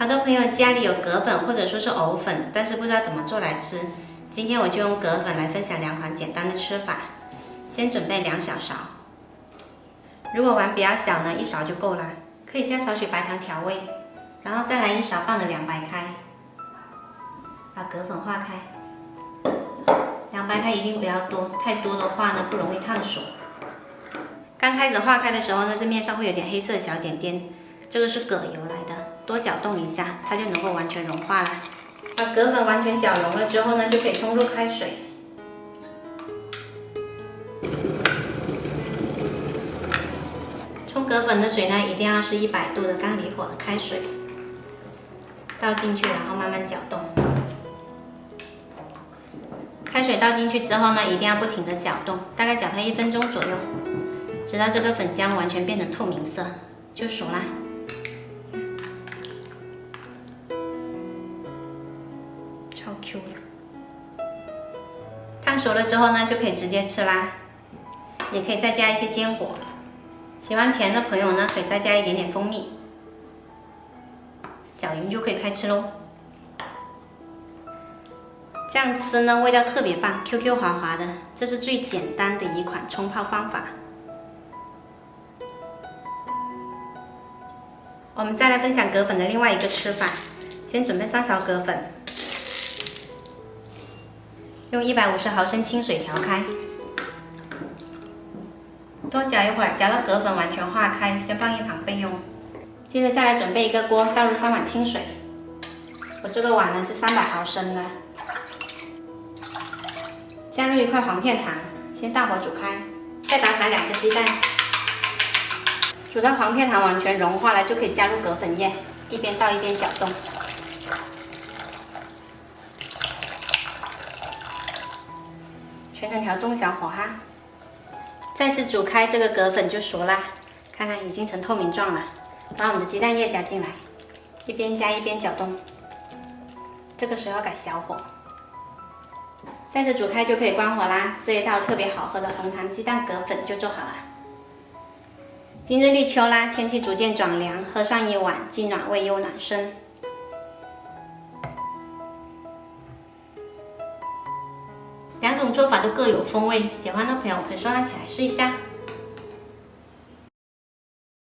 好多朋友家里有葛粉或者说是藕粉，但是不知道怎么做来吃。今天我就用葛粉来分享2款简单的吃法。先准备2小勺，如果碗比较小呢，1勺就够了，可以加少许白糖调味。然后再来1勺半的凉白开，把葛粉化开。凉白开一定不要多，太多的话呢不容易烫熟。刚开始化开的时候呢，这面上会有点黑色的小点点，这个是葛油来的，多搅动一下，它就能够完全融化了。把葛粉完全搅融了之后呢，就可以冲入开水。冲葛粉的水呢，一定要是100度的刚离火的开水，倒进去，然后慢慢搅动。开水倒进去之后呢，一定要不停的搅动，大概搅它1分钟左右，直到这个粉浆完全变成透明色，就熟啦。超 Q 的。烫熟了之后呢，就可以直接吃啦，也可以再加一些坚果。喜欢甜的朋友呢，可以再加一点点蜂蜜。搅匀就可以开吃喽。这样吃呢，味道特别棒 ，Q 滑滑的。这是最简单的一款冲泡方法。我们再来分享葛粉的另外一个吃法。先准备3勺葛粉，用150毫升清水调开，多搅一会儿，搅到葛粉完全化开，先放一旁备用。接着再来准备一个锅，倒入3碗清水。我这个碗呢是300毫升的。加入1块黄片糖，先大火煮开，再打散2个鸡蛋，煮到黄片糖完全融化了，就可以加入葛粉液，一边倒一边搅动。全程调中小火哈。再次煮开，这个葛粉就熟啦，看看已经成透明状了。把我们的鸡蛋液加进来，一边加一边搅动，这个时候要改小火。再次煮开就可以关火啦，这一道特别好喝的红糖鸡蛋葛粉就做好了。今日立秋啦，天气逐渐转凉，喝上1碗，既暖胃又暖身。2种做法都各有风味，喜欢的朋友可以收藏起来试一下。